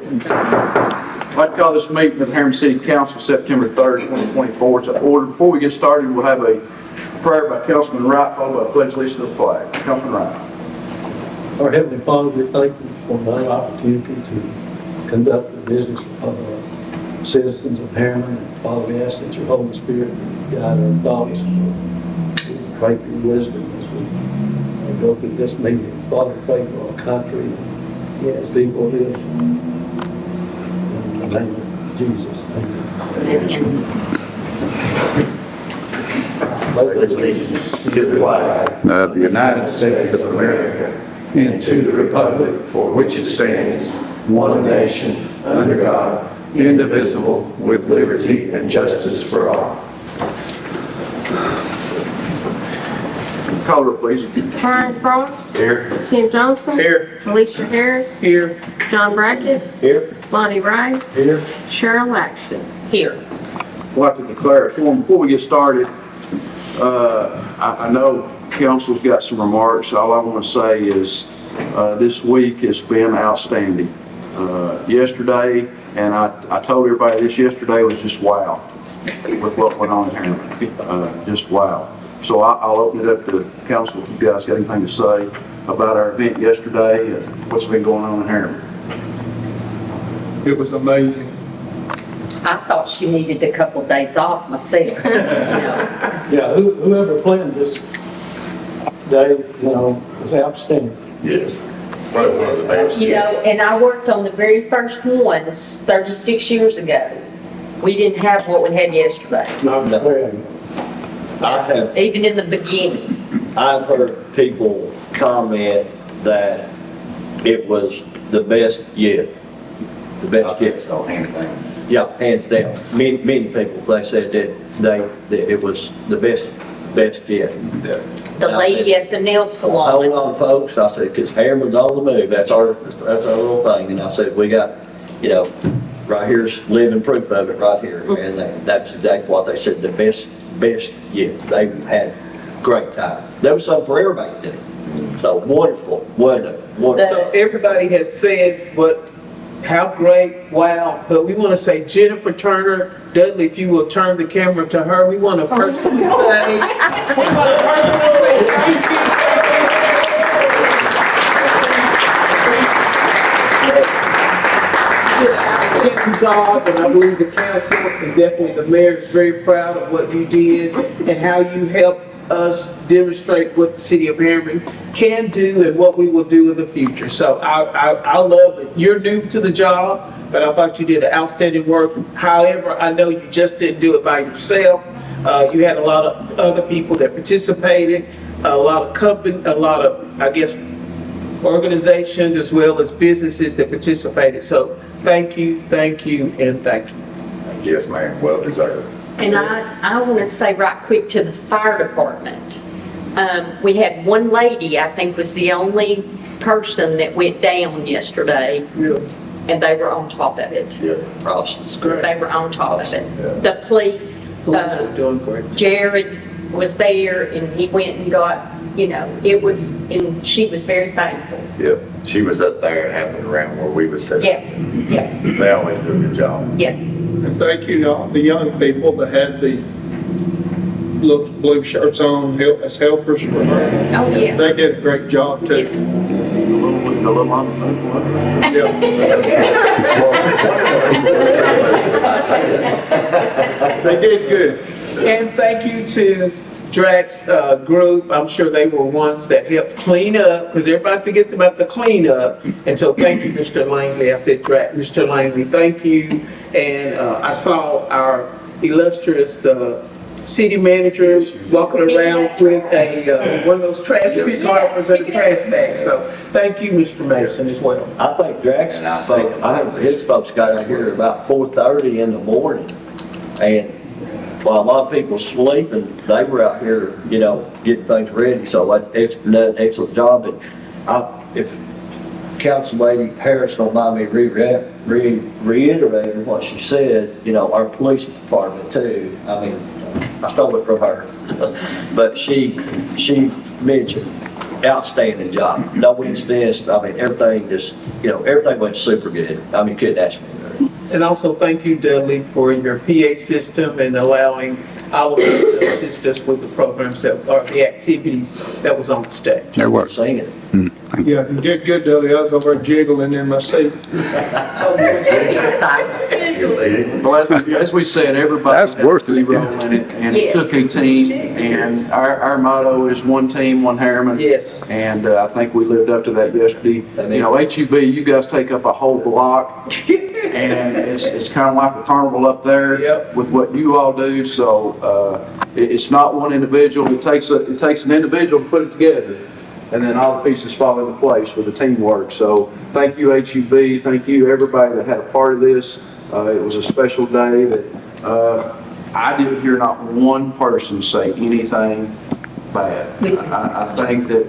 I'd like to call this meeting of the Harriman City Council September 3rd, 2024 to order. Before we get started, we'll have a prayer by Councilman Wright, followed by a pledge allegiance to the flag. Councilman Wright. Our Heavenly Father, we thank you for another opportunity to conduct the business of citizens of Harriman. And Father, we ask that your Holy Spirit guide our thoughts. We pray for your wisdom as we go through this meeting. Father, pray for our country. Yes. People here. In the name of Jesus. Amen. Pledge allegiance to the flag of the United States of America and to the republic for which it stands, one nation, under God, indivisible, with liberty and justice for all. Call her, please. Brian Frost. Here. Tim Johnson. Here. Alicia Harris. Here. John Brackett. Here. Lonnie Wright. Here. Cheryl Laxton. Here. I'd like to declare a quorum. Before we get started, I know council's got some remarks. All I want to say is this week has been outstanding. Yesterday, and I told everybody this yesterday, was just wow with what went on here. Just wow. So I'll open it up to council if you guys got anything to say about our event yesterday and what's been going on in Harriman. It was amazing. I thought she needed a couple of days off myself, you know. Yeah, whoever planned this day, was outstanding. Yes. You know, and I worked on the very first ones 36 years ago. We didn't have what we had yesterday, I have, even in the beginning. I've heard people comment that it was the best yet. The best yet. So hands down. Yeah, hands down. Many people, they said that it was the best yet. The lady at the nail Hold salon. on, folks. I said, because Harriman's on the move. That's our little thing. And I said, we got, right here's living proof of it right here. And that's exactly what they said, the best yet. They had great time. There was something for everybody to do. So wonderful. So everybody has said how great, wow, but we want to say Jennifer Turner, Dudley, if you will turn the camera to her, we want to personally say, thank you. You did an outstanding job, and I believe the council and definitely the mayor is very proud of what you did and how you helped us demonstrate what the city of Harriman can do and what we will do in the future. So I love it. You're new to the job, but I thought you did an outstanding work. However, I know you just didn't do it by yourself. You had a lot of other people that participated, a lot of, I guess, organizations as well as businesses that participated. So thank you, and thank you. Yes, ma'am. Well deserved. And I want to say right quick to the fire department. We had one lady, I think was the only person that went down yesterday. Yeah. And they were on top of it. Yeah. Process. They were on top of it. Yeah. The police, Police were doing great. Jared was there and he went and got, and she was very thankful. Yep. She was up there having around where we was sitting. Yes, yeah, They always do a good job. yeah. And thank you to all the young people that had the blue shirts on as helpers for her. Oh, yeah. They did a great job too. Yes. They did good. And thank you to Drax group. I'm sure they were ones that helped clean up, because everybody forgets about the cleanup. And so thank you, Mr. Langley. I said Drax, Mr. Langley, thank you. And I saw our illustrious city manager walking around with one of those trash pick garbers and a trash bag. So thank you, Mr. Mason, as well. I think Drax, his folks got out here about 4:30 in the morning, and while a lot of people sleeping, they were out here, getting things ready. So they did an excellent job. And if Council Lady Harris don't mind me reiterating what she said, our police department too. I mean, I stole it from her, but she mentioned outstanding job. No incidents, I mean, everything just, everything went super good. I mean, you couldn't ask me better. And also thank you, Dudley, for your PA system and allowing all of us to assist us with the programs that, or the activities that was on the stage. There works. Singing. Yeah, you did good, Dudley. I was over jiggling in my seat. Well, as we said, everybody That's had worth to be it. role in it, and it Yes. took a team, and our motto is one team, one Harriman. Yes. And I think we lived up to that yesterday. You know, HUB, you guys take up a whole block, and it's kind of like a carnival up there Yep. with what you all do, so it's not one individual. It takes an individual to put it together, and then all the pieces fall into place with the teamwork. So thank you, HUB. Thank you, everybody that had a part of this. It was a special day that I didn't hear not one person say anything bad. I think that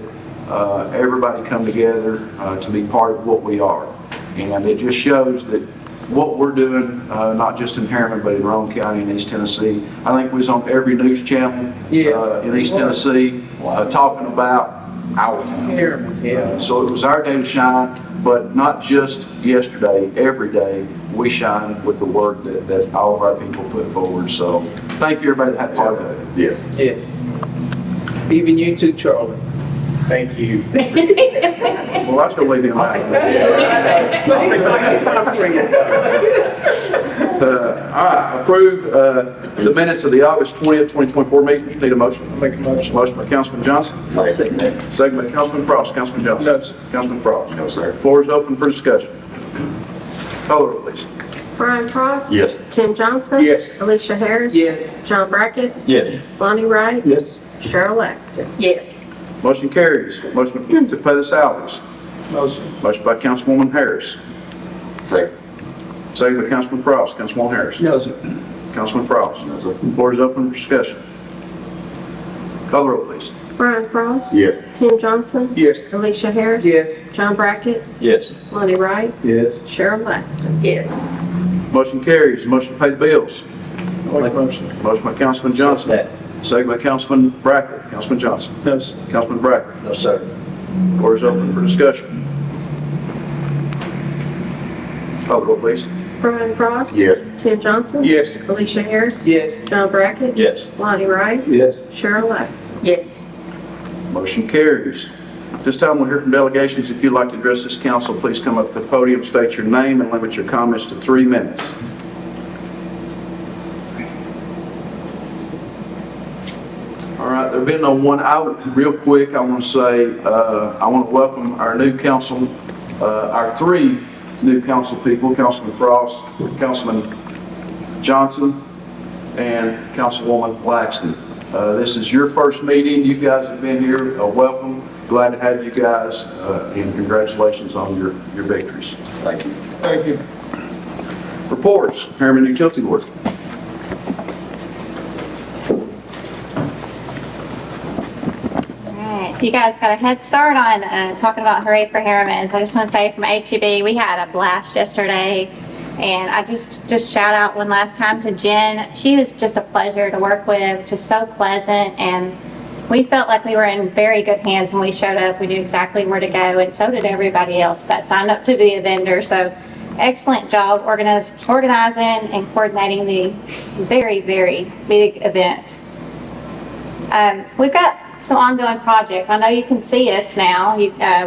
everybody come together to be part of what we are. And it just shows that what we're doing, not just in Harriman, but in Roane County and East Tennessee. I think we was on every news channel in East Tennessee talking about our town. Harriman, yeah. So it was our day to shine, but not just yesterday, every day we shine with the work that all of our people put forward. So thank you, everybody that had part of it. Yes. Yes. Even you too, Charlie. Thank you. Well, I was gonna leave him out. All right, approve the minutes of the August 20th, 2024 meeting. Need a motion? Make a motion. Motion by Councilman Johnson. I think that. Second by Councilman Frost. Councilman Johnson. No, sir. Councilman Frost. No, sir. Floor is open for discussion. Call the roll, please. Brian Frost. Yes. Tim Johnson. Yes. Alicia Harris. Yes. John Brackett. Yes. Lonnie Wright. Yes. Cheryl Laxton. Yes. Motion carries. Motion to pay the salaries. Motion. Motion by Councilwoman Harris. Second. Second by Councilman Frost. Councilwoman Harris. No, sir. Councilman Frost. Floor is open for discussion. Call the roll, please. Brian Frost. Yes. Tim Johnson. Yes. Alicia Harris. Yes. John Brackett. Yes. Lonnie Wright. Yes. Cheryl Laxton. Yes. Motion carries. Motion to pay the bills. Make a motion. Motion by Councilman Johnson. That. Second by Councilman Brackett. Councilman Johnson. No, sir. Councilman Brackett. No, sir. Floor is open for discussion. Call the roll, please. Brian Frost. Yes. Tim Johnson. Yes. Alicia Harris. Yes. John Brackett. Yes. Lonnie Wright. Yes. Cheryl Laxton. Yes. Motion carries. This time we'll hear from delegations. If you'd like to address this council, please come up to the podium, state your name, and limit your comments to 3 minutes. All right, there being no one, real quick, I want to say, I want to welcome our new council, our 3 new council people, Councilman Frost, Councilman Johnson, and Councilwoman Laxton. This is your first meeting. You guys have been here. Welcome. Glad to have you guys, and congratulations on your victories. Thank you. Thank you. Reports, Harriman Utility Board. Alright, you guys got a head start on talking about Hooray for Harriman. So I just want to say from HEB, we had a blast yesterday. And I just shout out one last time to Jen. She was just a pleasure to work with, just so pleasant. And we felt like we were in very good hands when we showed up. We knew exactly where to go, and so did everybody else that signed up to be a vendor. So excellent job organizing and coordinating the very, very big event. We've got some ongoing projects. I know you can see us now.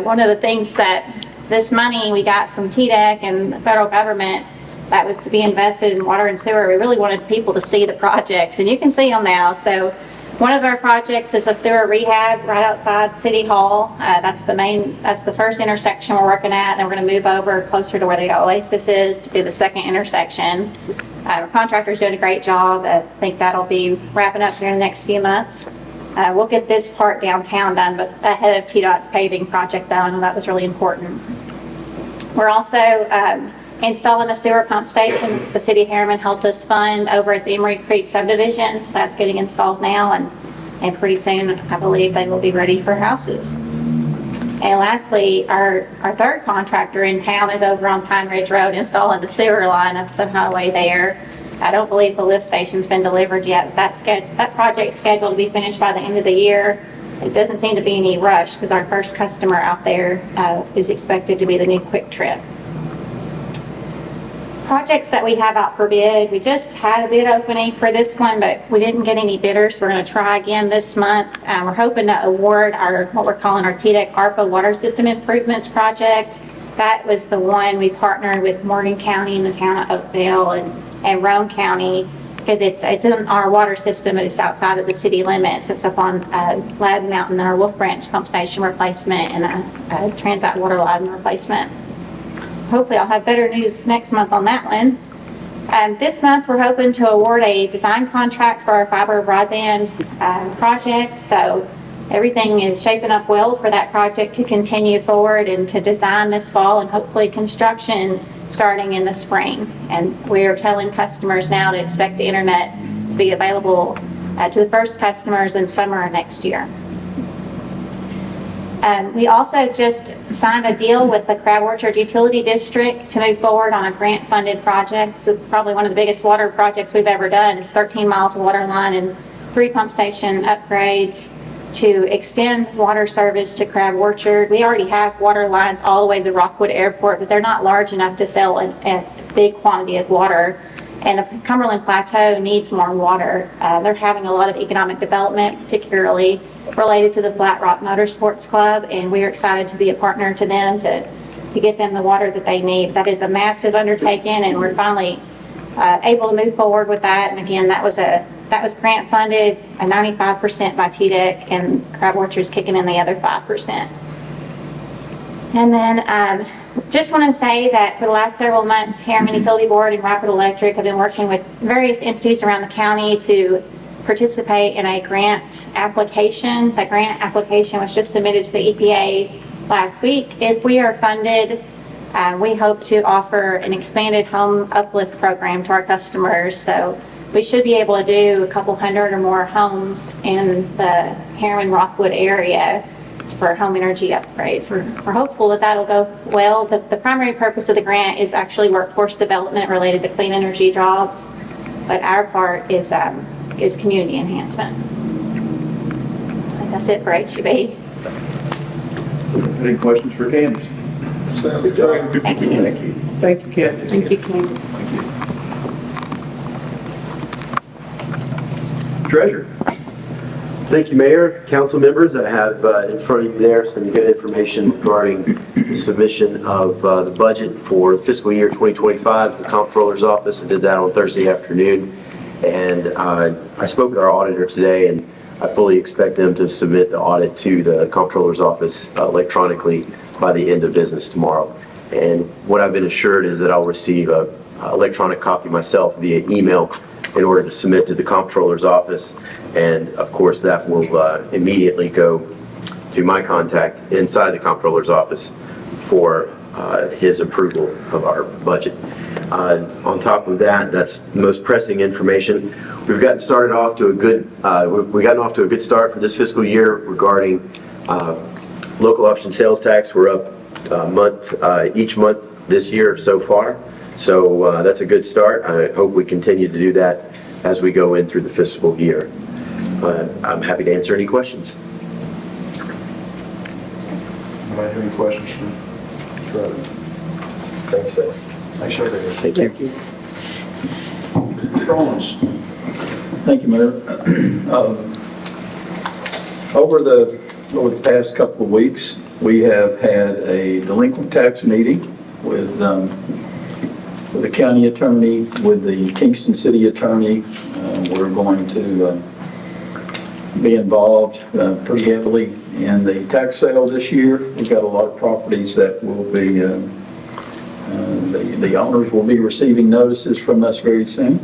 One of the things that this money we got from TDEC and the federal government that was to be invested in water and sewer, we really wanted people to see the projects, and you can see them now. So one of our projects is a sewer rehab right outside City Hall. That's the first intersection we're working at, and then we're going to move over closer to where the Oasis is to do the second intersection. Our contractor's doing a great job. I think that'll be wrapping up here in the next few months. We'll get this part downtown done, but ahead of TDOT's paving project though, and that was really important. We're also installing a sewer pump station. The city of Harriman helped us fund over at the Emery Creek subdivision, so that's getting installed now, and pretty soon I believe they will be ready for houses. And lastly, our third contractor in town is over on Pine Ridge Road installing the sewer line up the highway there. I don't believe the lift station's been delivered yet. That project's scheduled to be finished by the end of the year. it doesn't seem to be any rush because our first customer out there is expected to be the new Quick Trip. Projects that we have out for bid, we just had a bid opening for this one, but we didn't get any bidders, so we're going to try again this month. We're hoping to award what we're calling our TDEC ARPA Water System Improvements Project. That was the one we partnered with Morgan County and the town of Oakville and Roane County, because it's in our water system, but it's outside of the city limits. It's up on Lad Mountain, our Wolf Branch pump station replacement and a transite water line replacement. Hopefully I'll have better news next month on that one. This month we're hoping to award a design contract for our fiber broadband project. So everything is shaping up well for that project to continue forward and to design this fall, and hopefully construction starting in the spring. And we're telling customers now to expect the internet to be available to the first customers in summer next year. We also just signed a deal with the Crab Orchard Utility District to move forward on a grant-funded project. So probably one of the biggest water projects we've ever done. It's 13 miles of water line and 3 pump station upgrades to extend water service to Crab Orchard. We already have water lines all the way to Rockwood Airport, but they're not large enough to sell a big quantity of water. And the Cumberland Plateau needs more water. They're having a lot of economic development, particularly related to the Flat Rock Motorsports Club, and we're excited to be a partner to them to get them the water that they need. That is a massive undertaking, and we're finally able to move forward with that. And again, that was grant funded, 95% by TDEC, and Crab Orchard's kicking in the other 5%. And then just want to say that for the last several months, Harriman Utility Board and Rapid Electric have been working with various entities around the county to participate in a grant application. That grant application was just submitted to the EPA last week. If we are funded, we hope to offer an expanded home uplift program to our customers. So we should be able to do a couple hundred or more homes in the Harriman-Rockwood area for home energy upgrades. We're hopeful that that'll go well. The primary purpose of the grant is actually workforce development related to clean energy jobs, but our part is community enhancement. I think that's it for HEB. Any questions for Candace? Sounds great. Thank you. Thank you. Thank you, Candace. Thank you, Candace. Treasurer? Thank you, Mayor, council members. I have in front of you there some good information regarding the submission of the budget for fiscal year 2025 to the Comptroller's Office. I did that on Thursday afternoon, and I spoke with our auditor today, and I fully expect them to submit the audit to the Comptroller's Office electronically by the end of business tomorrow. And what I've been assured is that I'll receive an electronic copy myself via email in order to submit to the Comptroller's Office. And of course, that will immediately go to my contact inside the Comptroller's Office for his approval of our budget. On top of that, that's the most pressing information. We've gotten started off to a good, we've gotten off to a good start for this fiscal year regarding local option sales tax. We're up each month this year so far. So that's a good start. I hope we continue to do that as we go in through the fiscal year. I'm happy to answer any questions. Anybody have any questions for Mr. Rhodes? Thanks, sir. Thanks, sir. Thank you. Mr. Owens? Thank you, Mayor. Over the past couple of weeks, we have had a delinquent tax meeting with the county attorney, with the Kingston city attorney. We're going to be involved pretty heavily in the tax sale this year. We've got a lot of properties that will be, the owners will be receiving notices from us very soon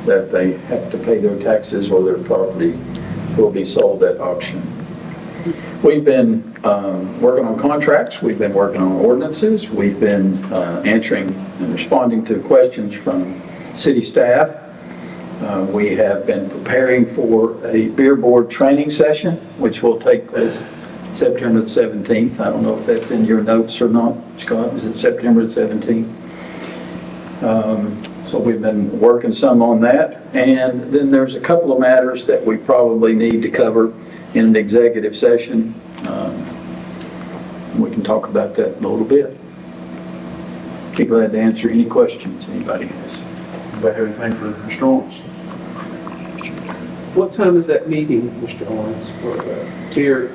that they have to pay their taxes or their property will be sold at auction. We've been working on contracts, we've been working on ordinances, we've been answering and responding to questions from city staff. We have been preparing for a beer board training session, which will take place September the 17th. I don't know if that's in your notes or not, Scott. Is it September the 17th? So we've been working some on that. And then there's a couple of matters that we probably need to cover in an executive session. We can talk about that in a little bit. Be glad to answer any questions anybody has. Anybody have anything for Mr. Owens? What time is that meeting, Mr. Owens? Here,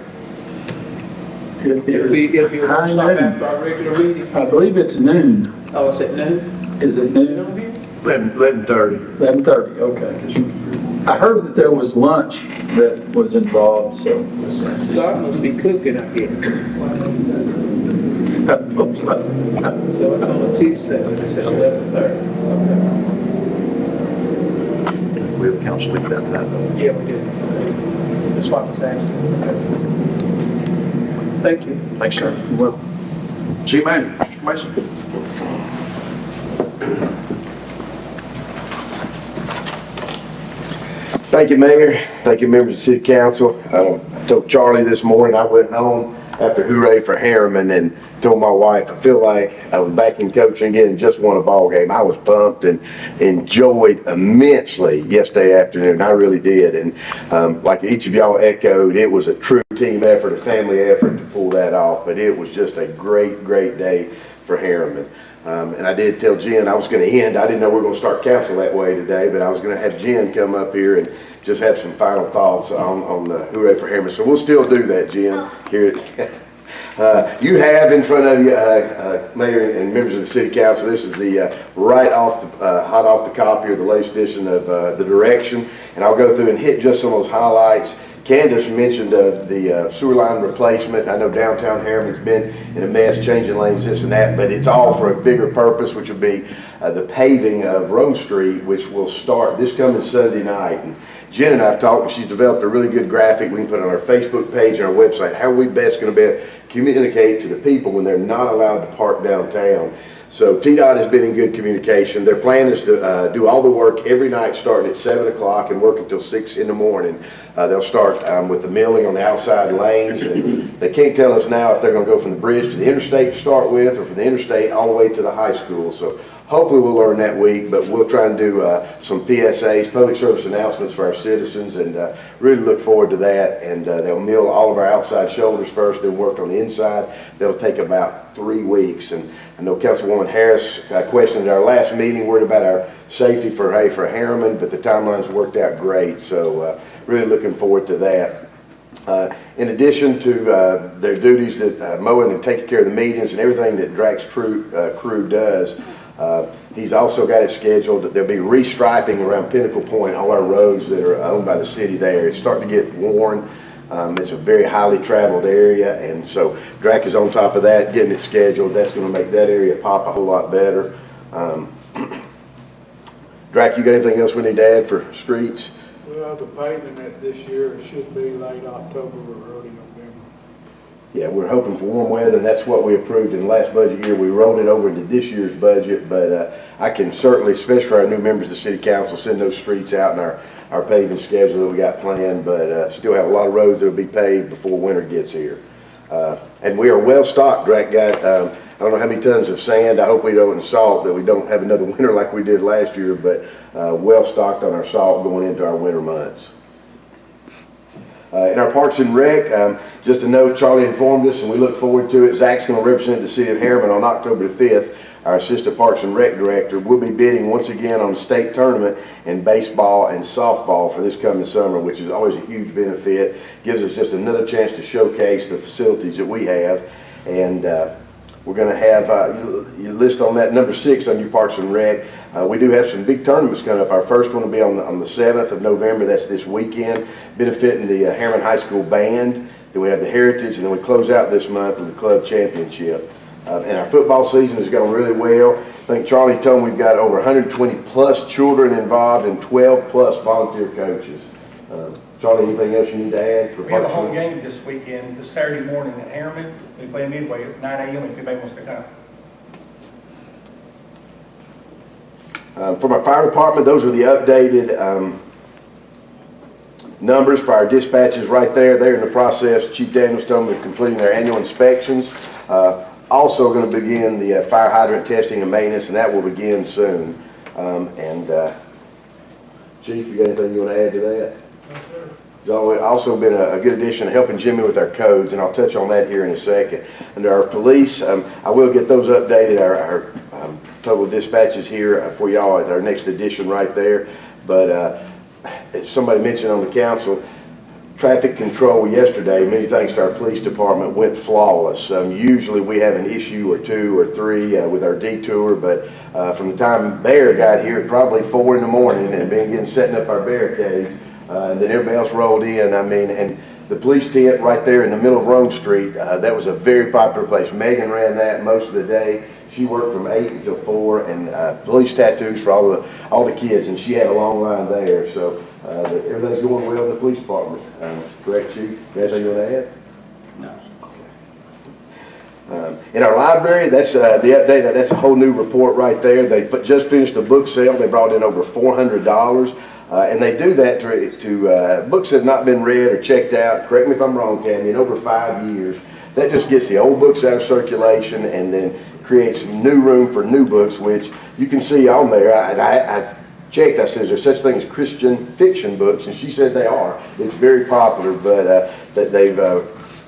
it'll be a High workshop noon. after our regular meeting. I believe it's noon. Oh, it's at noon? Is it Is it noon? on here? 11:30. 11:30, okay. 'Cause I heard that there was lunch that was involved, so. So I must be cooking, I guess. So it's on a Tuesday, and it's at 11:30. We have council leave that night. Yeah, we did. That's what I was asking. Thank you. Thanks, sir. Well, City Manager, Mr. Mason. Thank you, Mayor. Thank you, members of the City Council. I told Charlie this morning, I went home after Hooray for Harriman and told my wife, I feel like I was back in coaching again and just won a ball game. I was pumped and enjoyed immensely yesterday afternoon. I really did. And like each of y'all echoed, it was a true team effort, a family effort to pull that off. But it was just a great, great day for Harriman. And I did tell Jen I was going to end. I didn't know we were going to start council that way today, but I was going to have Jen come up here and just have some final thoughts on the Hooray for Harriman. So we'll still do that, Jen. Here, you have in front of you, Mayor and members of the City Council, this is the hot off the copy of the latest edition of the direction. And I'll go through and hit just some of those highlights. Candace mentioned the sewer line replacement. I know downtown Harriman's been in a mess, changing lanes, this and that, but it's all for a bigger purpose, which will be the paving of Rome Street, which will start this coming Sunday night. And Jen and I have talked, and she's developed a really good graphic we can put on our Facebook page and our website. How are we best going to be able to communicate to the people when they're not allowed to park downtown? So TDOT has been in good communication. Their plan is to do all the work every night starting at 7 o'clock and work until 6 in the morning. They'll start with the milling on the outside lanes. And they can't tell us now if they're going to go from the bridge to the interstate to start with or from the interstate all the way to the high school. So hopefully we'll learn that week, but we'll try and do some PSAs, public service announcements for our citizens, and really look forward to that. And they'll mill all of our outside shoulders first, then work on the inside. That'll take about 3 weeks. And I know Councilwoman Harris questioned at our last meeting, worried about our safety for Harriman, but the timelines worked out great. So really looking forward to that. In addition to their duties that mowing and taking care of the meetings and everything that Drax crew does, he's also got it scheduled that there'll be restriping around Pinnacle Point, all our roads that are owned by the city there. It's starting to get worn. It's a very highly traveled area, and so Drac is on top of that, getting it scheduled. That's going to make that area pop a whole lot better. Drac, you got anything else we need to add for streets? Well, the paving that this year should be late October or early November. Yeah, we're hoping for warm weather, and that's what we approved in the last budget year. We rolled it over into this year's budget, but I can certainly, especially for our new members of the City Council, send those streets out in our paving schedule that we got planned, but still have a lot of roads that will be paved before winter gets here. And we are well stocked. Drac got, I don't know how many tons of sand. I hope we don't, and salt, that we don't have another winter like we did last year, but well stocked on our salt going into our winter months. In our Parks and Rec, just a note, Charlie informed us, and we look forward to it. Zach's going to represent the city of Harriman on October the 5th. Our Assistant Parks and Rec Director will be bidding once again on the state tournament in baseball and softball for this coming summer, which is always a huge benefit. Gives us just another chance to showcase the facilities that we have. And we're going to have, you list on that number 6 on your Parks and Rec. We do have some big tournaments coming up. Our first one will be on the 7th of November. That's this weekend, benefiting the Harriman High School Band. Then we have the Heritage, and then we close out this month with the Club Championship. And our football season has gone really well. I think Charlie told me we've got over 120 plus children involved and 12 plus volunteer coaches. Charlie, anything else you need to add? We have a home game this weekend, this Saturday morning at Harriman. We play Midway at 9 a.m. if anybody wants to come. From our fire department, those are the updated numbers for our dispatches right there. They're in the process. Chief Daniels told me of completing their annual inspections. Also going to begin the fire hydrant testing and maintenance, and that will begin soon. Chief, you got anything you want to add to that? Yes, sir. He's also been a good addition to helping Jimmy with our codes, and I'll touch on that here in a second. Under our police, I will get those updated, our total dispatches here for y'all at our next edition right there. But as somebody mentioned on the council, traffic control yesterday, many thanks to our police department, went flawless. Usually we have an issue or 2 or 3 with our detour, but from the time Bear got here, probably 4 in the morning, and began setting up our barricades, and then everybody else rolled in. I mean, and the police tent right there in the middle of Rome Street, that was a very popular place. Megan ran that most of the day. She worked from 8 until 4, and police tattoos for all the kids, and she had a long line there. So everything's going well in the police department. Correct, Chief? Anything you want to add? No. In our library, that's the update. That's a whole new report right there. They just finished the book sale. They brought in over $400. And they do that to books that have not been read or checked out. Correct me if I'm wrong, Tammy, in over 5 years. That just gets the old books out of circulation and then creates new room for new books, which you can see on there. I checked, I said, is there such thing as Christian fiction books? And she said they are. It's very popular, but that they've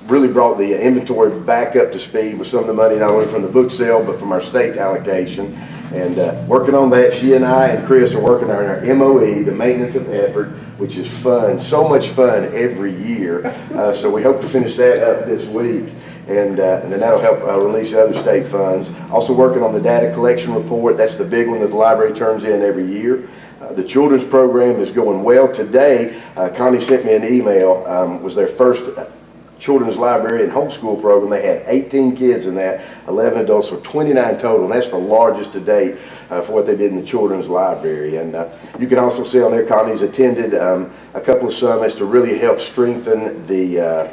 really brought the inventory back up to speed with some of the money, not only from the book sale, but from our state allocation. And working on that, she and I and Chris are working on our MOE, the maintenance of effort, which is fun, so much fun every year. So we hope to finish that up this week. And then that'll help release other state funds. Also working on the data collection report. That's the big one that the library turns in every year. The children's program is going well. Today, Connie sent me an email. Was their first children's library and homeschool program. They had 18 kids in that, 11 adults, so 29 total, and that's the largest to date for what they did in the children's library. And you can also see on there, Connie's attended a couple of summits to really help strengthen the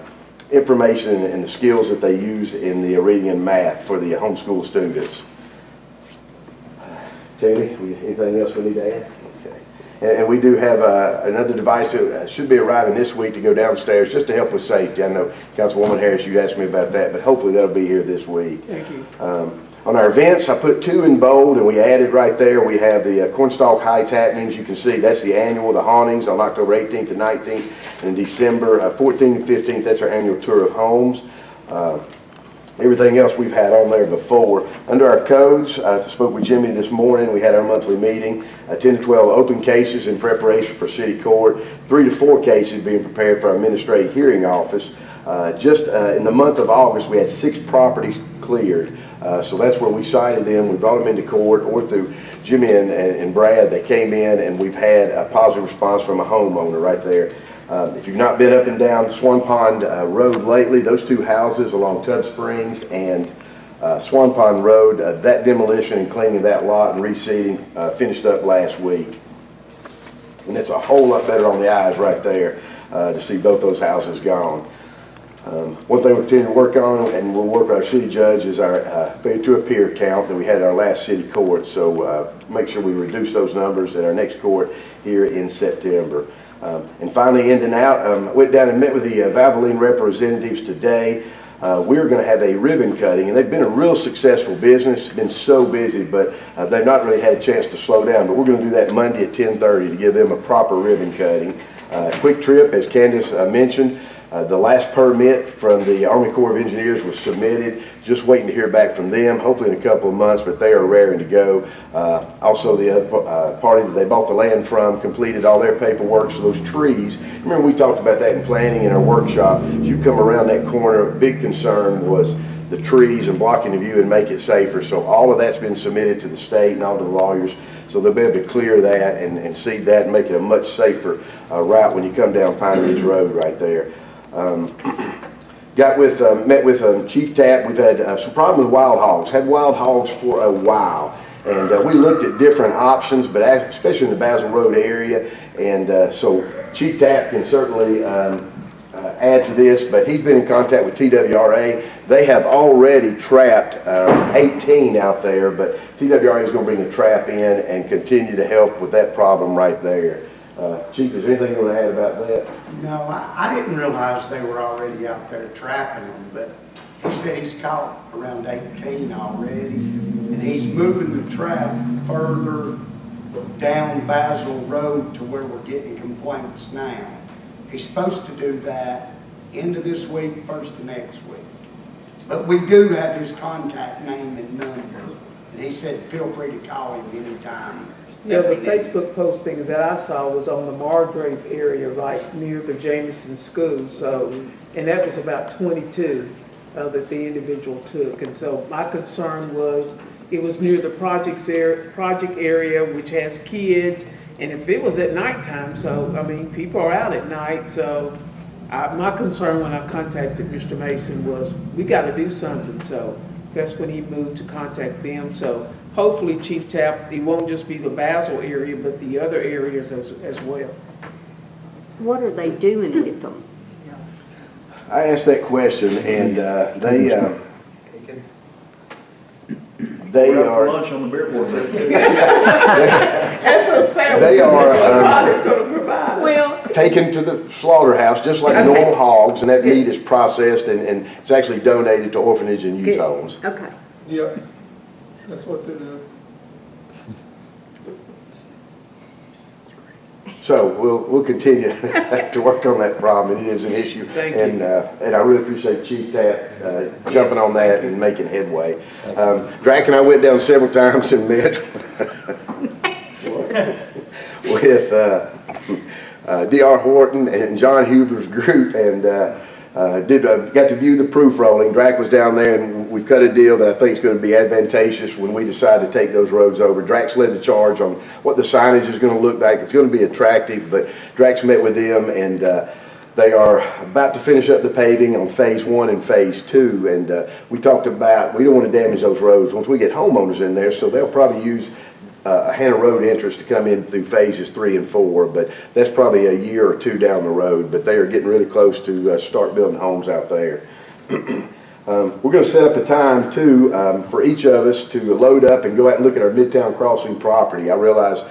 information and the skills that they use in the reading and math for the homeschool students. Tammy, anything else we need to add? And we do have another device that should be arriving this week to go downstairs just to help with safety. I know Councilwoman Harris, you asked me about that, but hopefully that'll be here this week. Thank you. On our events, I put 2 in bold, and we added right there, we have the Cornstalk Heights happenings. You can see that's the annual, the hauntings on October 18th and 19th, and in December 14th and 15th, that's our annual tour of homes. Everything else we've had on there before. Under our codes, I spoke with Jimmy this morning. We had our monthly meeting. 10 to 12 open cases in preparation for city court. 3 to 4 cases being prepared for our administrative hearing office. Just in the month of August, we had 6 properties cleared. So that's where we cited them. We brought them into court or through Jimmy and Brad. They came in, and we've had a positive response from a homeowner right there. If you've not been up and down Swan Pond Road lately, those 2 houses along Tub Springs and Swan Pond Road, that demolition and cleaning that lot and reseeding finished up last week. And it's a whole lot better on the eyes right there to see both those houses gone. One thing we're continuing to work on, and we'll work with our city judge, is our failure to appear count that we had at our last city court. So make sure we reduce those numbers at our next court here in September. And finally, ending out, went down and met with the Valvoline representatives today. We're going to have a ribbon cutting, and they've been a real successful business. It's been so busy, but they've not really had a chance to slow down. But we're going to do that Monday at 10:30 to give them a proper ribbon cutting. Quick trip, as Candace mentioned. The last permit from the Army Corps of Engineers was submitted. Just waiting to hear back from them, hopefully in a couple of months, but they are raring to go. Also, the other party that they bought the land from completed all their paperwork, so those trees, remember we talked about that in planning in our workshop. As you come around that corner, a big concern was the trees and blocking the view and make it safer. So all of that's been submitted to the state and all to the lawyers. So they'll be able to clear that and seed that and make it a much safer route when you come down Pine Ridge Road right there. Met with Chief Tapp. We've had some problem with wild hogs. Had wild hogs for a while, and we looked at different options, but especially in the Basil Road area. And so Chief Tapp can certainly add to this, but he's been in contact with TWRA. They have already trapped 18 out there, but TWRA is going to bring a trap in and continue to help with that problem right there. Chief, is there anything you want to add about that? No, I didn't realize they were already out there trapping them, but he said he's caught around 18 already, and he's moving the trap further down Basil Road to where we're getting complaints now. He's supposed to do that end of this week, first of next week. But we do have his contact name and number, and he said, feel free to call him anytime. Yeah, the Facebook posting that I saw was on the Margrave area, right near the Jameson School, so, and that was about 22 that the individual took. And so my concern was, it was near the project area, which has kids, and if it was at nighttime, so, I mean, people are out at night, so my concern when I contacted Mr. Mason was, we gotta do something, so that's when he moved to contact them. So hopefully Chief Tapp, it won't just be the Basel area, but the other areas as well. What are they doing with them? I asked that question, and they are. Lunch on the beer board. That's a sandwich They are, is gonna provide. Well, taken to the slaughterhouse, just like Okay. normal hogs, and that Good. meat is processed and it's actually donated to orphanage and youth Good. homes. okay. Yeah, that's what they're doing. So we'll continue to work on that problem. It is an issue. Thank you. And I really appreciate Chief Tapp jumping on that and making headway. Drac and I went down several times and met with D.R. Horton and John Huber's group, and got to view the proof rolling. Drac was down there, and we've cut a deal that I think is going to be advantageous when we decide to take those roads over. Drac's led the charge on what the signage is going to look like. It's going to be attractive, but Drac's met with them, and they are about to finish up the paving on phase 1 and phase 2, and we talked about, we don't want to damage those roads once we get homeowners in there, so they'll probably use a Hannah Road entrance to come in through phases 3 and 4, but that's probably a year or two down the road. But they are getting really close to start building homes out there. We're going to set up a time too for each of us to load up and go out and look at our Midtown Crossing property. I realize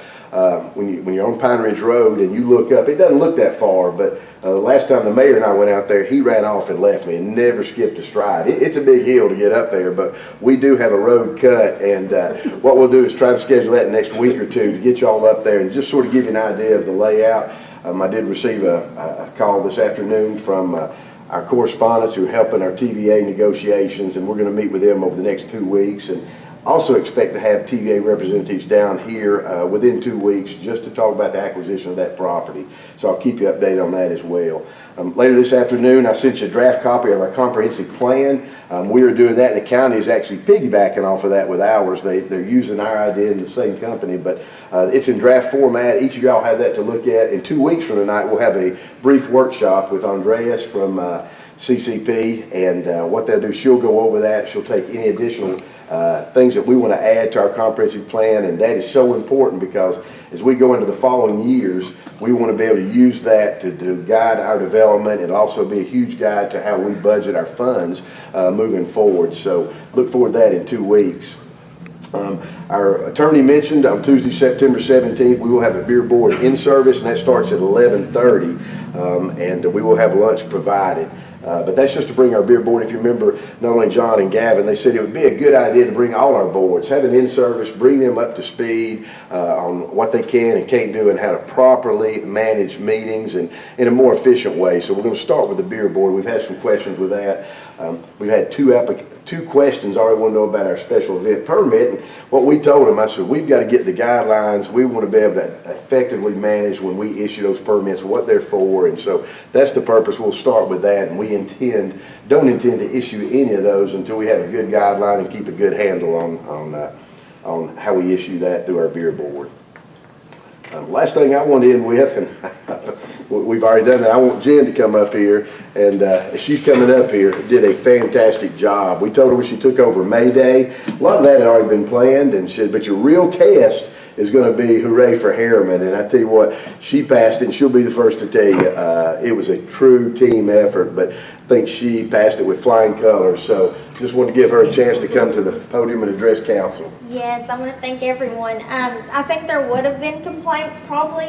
when you're on Pine Ridge Road and you look up, it doesn't look that far, but last time the mayor and I went out there, he ran off and left me and never skipped a stride. It's a big hill to get up there, but we do have a road cut, and what we'll do is try to schedule that next week or two to get you all up there and just sort of give you an idea of the layout. I did receive a call this afternoon from our correspondents who are helping our TVA negotiations, and we're going to meet with them over the next 2 weeks, and also expect to have TVA representatives down here within 2 weeks just to talk about the acquisition of that property. So I'll keep you updated on that as well. Later this afternoon, I sent you a draft copy of our comprehensive plan. We are doing that, and the county is actually piggybacking off of that with ours. They're using our idea in the same company, but it's in draft format. Each of y'all have that to look at. In 2 weeks from tonight, we'll have a brief workshop with Andreas from CCP, and what they'll do, she'll go over that. She'll take any additional things that we want to add to our comprehensive plan, and that is so important because as we go into the following years, we want to be able to use that to guide our development and also be a huge guide to how we budget our funds moving forward. So look forward to that in 2 weeks. Our attorney mentioned on Tuesday, September 17th, we will have a beer board in service, and that starts at 11:30, and we will have lunch provided. But that's just to bring our beer board. If you remember, not only John and Gavin, they said it would be a good idea to bring all our boards, have an in-service, bring them up to speed on what they can and can't do and how to properly manage meetings and in a more efficient way. So we're going to start with the beer board. We've had some questions with that. We've had two questions already want to know about our special event permit. And what we told them, I said, we've got to get the guidelines. We want to be able to effectively manage when we issue those permits, what they're for. And so that's the purpose. We'll start with that. And we don't intend to issue any of those until we have a good guideline and keep a good handle on how we issue that through our beer board. Last thing I want to end with, and we've already done that, I want Jen to come up here, and she's coming up here, did a fantastic job. We told her when she took over May Day, a lot of that had already been planned, and she said, but your real test is going to be hooray for Harriman. And I tell you what, she passed it, and she'll be the first to tell you it was a true team effort, but I think she passed it with flying colors. So just wanted to give her a chance to come to the podium and address council. Yes, I want to thank everyone. I think there would have been complaints probably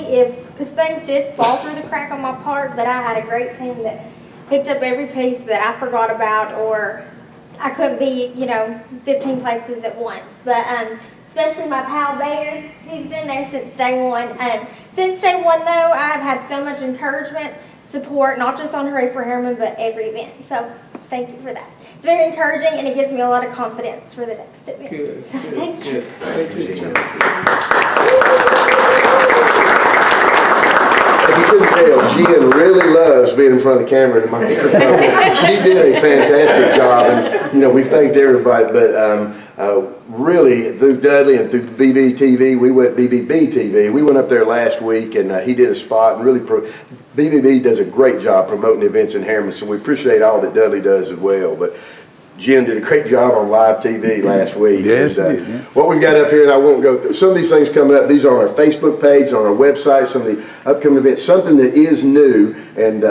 because things did fall through the crack on my part, but I had a great team that picked up every piece that I forgot about, or I couldn't be, 15 places at once. But especially my pal Bader, he's been there since day one. Since day one though, I've had so much encouragement, support, not just on Hooray for Harriman, but every event. So thank you for that. It's very encouraging and it gives me a lot of confidence for the next event. Good, So thank you. good. Thank you, John. If you couldn't tell, Jen really loves being in front of the camera and the microphone. She did a fantastic job, and, you know, we thanked everybody, but really, through Dudley and through BBTV, we went BBB TV. We went up there last week, and he did a spot, and really, BBB does a great job promoting events in Harriman, so we appreciate all that Dudley does as well. But Jim did a great job on live TV last week. Yes, and, he did, yeah. What we've got up here, and I won't go through, some of these things coming up, these are on our Facebook page, on our website, some of the upcoming events, something that is new, and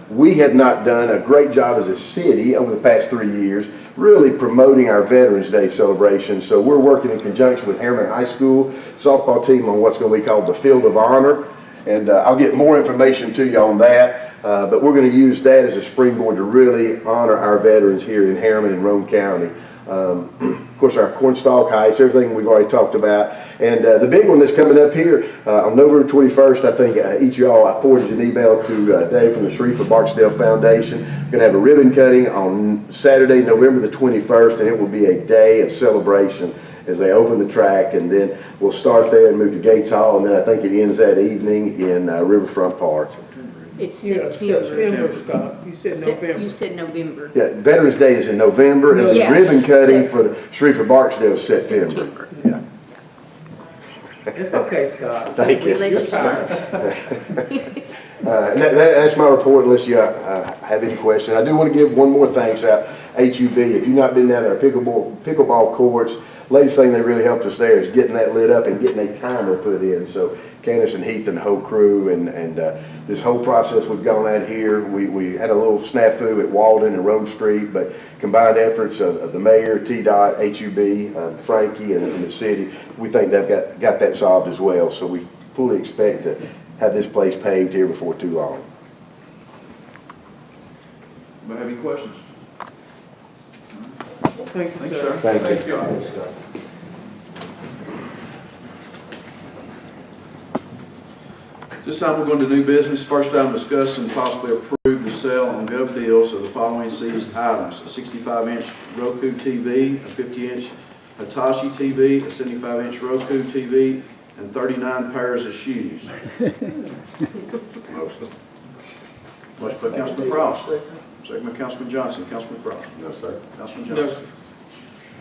we have not done a great job as a city over the past 3 years, really promoting our Veterans Day celebration. So we're working in conjunction with Harriman High School softball team on what's going to be called the Field of Honor, and I'll get more information to you on that. But we're going to use that as a springboard to really honor our veterans here in Harriman and Roane County. Of course, our cornstalk heights, everything we've already talked about. And the big one that's coming up here on November 21st, I think each of y'all, I forwarded an email to Dave from the Sharifa Barksdale Foundation. We're going to have a ribbon cutting on Saturday, November the 21st, and it will be a day of celebration as they open the track. And then we'll start there and move to Gates Hall, and then I think it ends that evening in Riverfront Park. It's Yeah, September. September, Scott. You said November. You said November. Yeah, Veterans Day is in November, and the Yeah. ribbon cutting for the Sharifa Barksdale is September. Yeah. It's okay, Scott. Thank you. We let You're you tired. And that's my report, unless you have any questions. I do want to give one more thanks out. HUB, if you've not been down to our pickleball courts, latest thing they really helped us there is getting that lit up and getting a timer put in. So Candace and Heath and the whole crew, and this whole process we've gone at here, we had a little snafu at Walden and Road Street, but combined efforts of the mayor, TDOT, HUB, Frankie, and the city, we think they've got that solved as well. So we fully expect to have this place paved here before too long. Anybody have any questions? Thank you, Thanks, sir. sir. Thank you. This time we're going to new business. First item, discuss and possibly approve the sale on Gov Deals of the following seized items: a 65-inch Roku TV, a 50-inch Hitachi TV, a 75-inch Roku TV, and 39 pairs of shoes. Motion by Councilman Frost. Second by Councilman Johnson. Councilman Frost. No, sir. Councilman No, Johnson.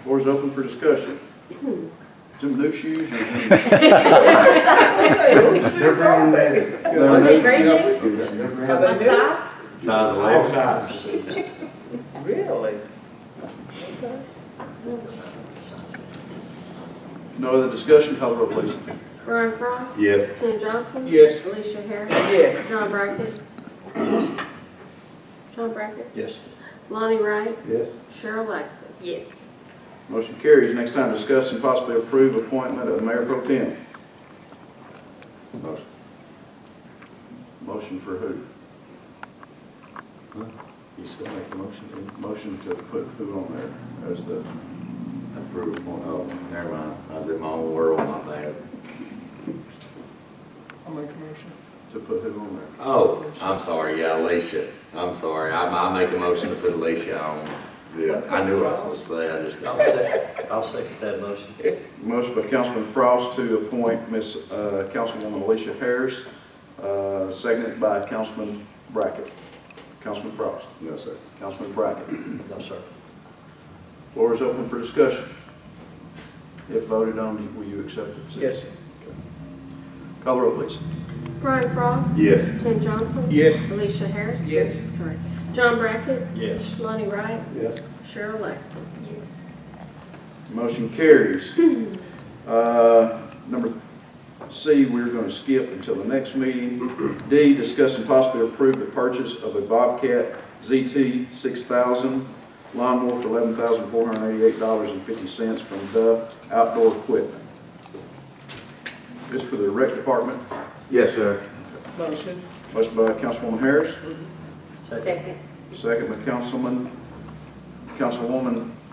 Floor is open for discussion. Some new shoes or? They're brand new. Are they brand new? How My they do? size? Size 11. Really? No other discussion? Call the roll, please. Brian Frost. Yes. Tim Johnson. Yes. Alicia Harris. Yes. John Brackett. John Brackett. Yes. Lonnie Wright. Yes. Cheryl Laxton. Yes. Motion carries. Next time, discuss and possibly approve appointment of Mayor Pro Tem. Motion. Motion for who? You still make the motion? Motion to put who on there as the Approve. Oh, never mind. I was in my own world, my bad. I'll make a motion. to put who on there? Oh, I'm sorry, yeah, Alicia. I'm sorry. I make a motion to put Alicia on. Yeah, I knew what I was supposed to say, I just. I'll second that motion. Motion by Councilman Frost to appoint Miss Councilwoman Alicia Harris, seconded by Councilman Brackett. Councilman Frost. No, sir. Councilman Brackett. No, sir. Floor is open for discussion. If voted on, will you accept it? Yes. Call the roll, please. Brian Frost. Yes. Tim Johnson. Yes. Alicia Harris. Yes. Sorry. John Brackett. Yes. Lonnie Wright. Yes. Cheryl Laxton. Yes. Motion carries. Number C, we're going to skip until the next meeting. D, discuss and possibly approve the purchase of a Bobcat ZT 6000 lawnmower for $11,488.50 from Duff Outdoor Equipment. This for the rec department. Yes, sir. Motion. Motion by Councilwoman Harris, Second. second by Councilwoman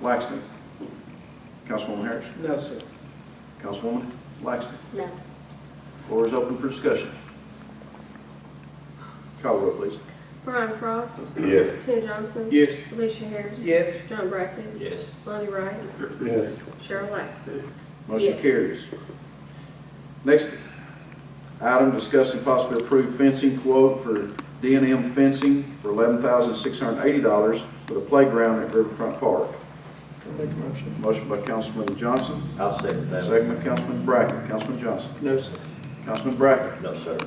Laxton. Councilwoman Harris. No, sir. Councilwoman Laxton. No. Floor is open for discussion. Call the roll, please. Brian Frost. Yes. Tim Johnson. Yes. Alicia Harris. Yes. John Brackett. Yes. Lonnie Wright. Yes. Cheryl Laxton. Motion Yes. carries. Next item, discuss and possibly approve fencing quote for D&M fencing for $11,680 for the playground at Riverfront Park. Make a motion. Motion by Councilman Johnson, I'll second that. second by Councilman Brackett. Councilman Johnson. No, sir. Councilman Brackett. No, sir.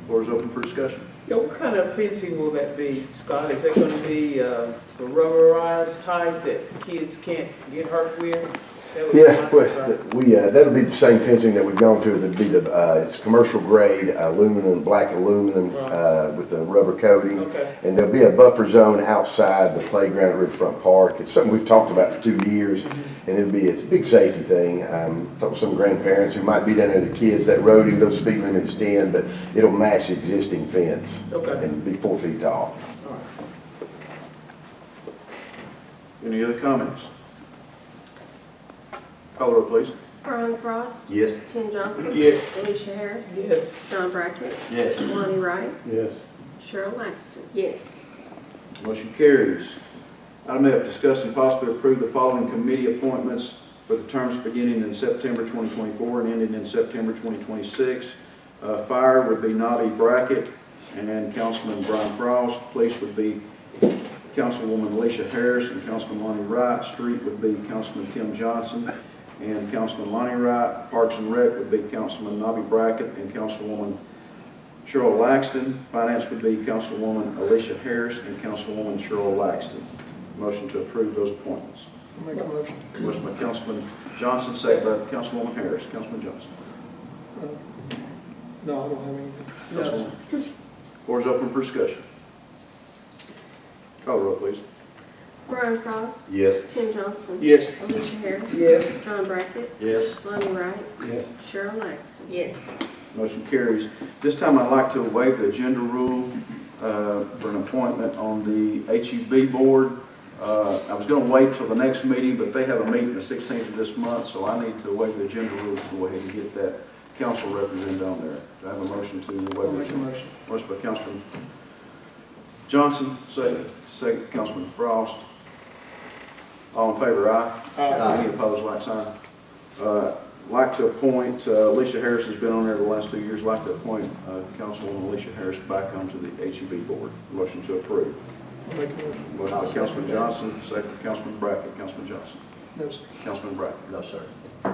Floor is open for discussion. Yeah, what kind of fencing will that be, Scott? Is that gonna be, the rubberized type that kids can't get hurt with? That would be Yeah, my well, concern. that'll be the same fencing that we've gone to, it'd be it's commercial grade aluminum, black aluminum, with the rubber coating. Okay. And there'll be a buffer zone outside the playground at Riverfront Park. It's something we've talked about for 2 years, and it's a big safety thing. Talked to some grandparents who might be down there, the kids, that road, even though the speed limit's 10, but it'll match the existing fence. Okay. And be 4 feet tall. All right. Any other comments? Call the roll, please. Brian Frost. Yes. Tim Johnson. Yes. Alicia Harris. Yes. John Brackett. Yes. Lonnie Wright. Yes. Cheryl Laxton. Yes. Motion carries. Item F, discuss and possibly approve the following committee appointments for the terms beginning in September 2024 and ending in September 2026. Fire would be Nobby Brackett and Councilman Brian Frost. Police would be Councilwoman Alicia Harris and Councilman Lonnie Wright. Street would be Councilman Tim Johnson and Councilman Lonnie Wright. Parks and Rec would be Councilman Nobby Brackett and Councilwoman Cheryl Laxton. Finance would be Councilwoman Alicia Harris and Councilwoman Cheryl Laxton. Motion to approve those appointments. Make a motion. Motion by Councilman Johnson, second by Councilwoman Harris. Councilman Johnson. No, I don't have anything. Councilwoman. Floor is open for discussion. Call the roll, please. Brian Frost. Yes. Tim Johnson. Yes. Alicia Harris. Yes. John Brackett. Yes. Lonnie Wright. Yes. Cheryl Laxton. Yes. Motion carries. This time I'd like to waive the agenda rule for an appointment on the HEB board. I was going to wait till the next meeting, but they have a meeting the 16th of this month, so I need to waive the agenda rule to go ahead and get that council representative on there. Do I have a motion to waive the Make a agenda? motion. Motion by Councilman Johnson, second Councilman Frost. All in favor, aye? Aye. Any opposed, like sign. Like to appoint, Alicia Harris has been on there the last 2 years, like to appoint Councilwoman Alicia Harris back onto the HEB board. Motion to approve. I'll make a motion. Motion by Councilman Johnson, second by Councilman Brackett. Councilman Johnson. No, sir. Councilman Brackett. No, sir.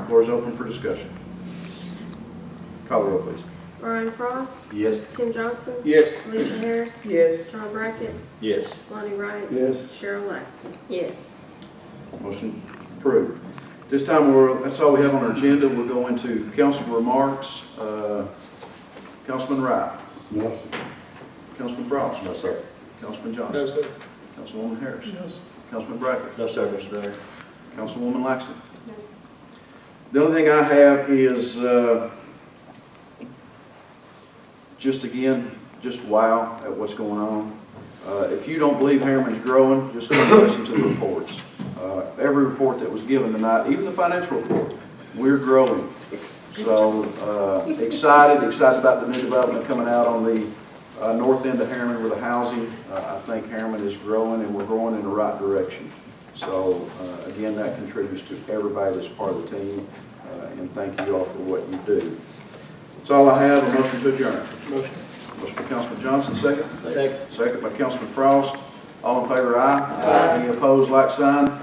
Floor is open for discussion. Call the roll, please. Brian Frost. Yes. Tim Johnson. Yes. Alicia Harris. Yes. John Brackett. Yes. Lonnie Wright. Yes. Cheryl Laxton. Yes. Motion approved. This time, that's all we have on our agenda. We'll go into council remarks. Councilman Wright. No, sir. Councilman Frost. No, sir. Councilman No, Johnson. sir. Councilwoman Harris. No, sir. Councilman Brackett. No, sir, Mr. Mayor. Councilwoman Laxton. The only thing I have is just wow at what's going on. If you don't believe Harriman's growing, just go and listen to the reports. Every report that was given tonight, even the financial report, we're growing. So excited about the new development coming out on the north end of Harriman with the housing. I think Harriman is growing and we're growing in the right direction. So again, that contributes to everybody that's part of the team. And thank you all for what you do. That's all I have. A motion to adjourn. Motion. Motion by Councilman Johnson, second. Second. Second by Councilman Frost. All in favor, aye. Any opposed, like sign.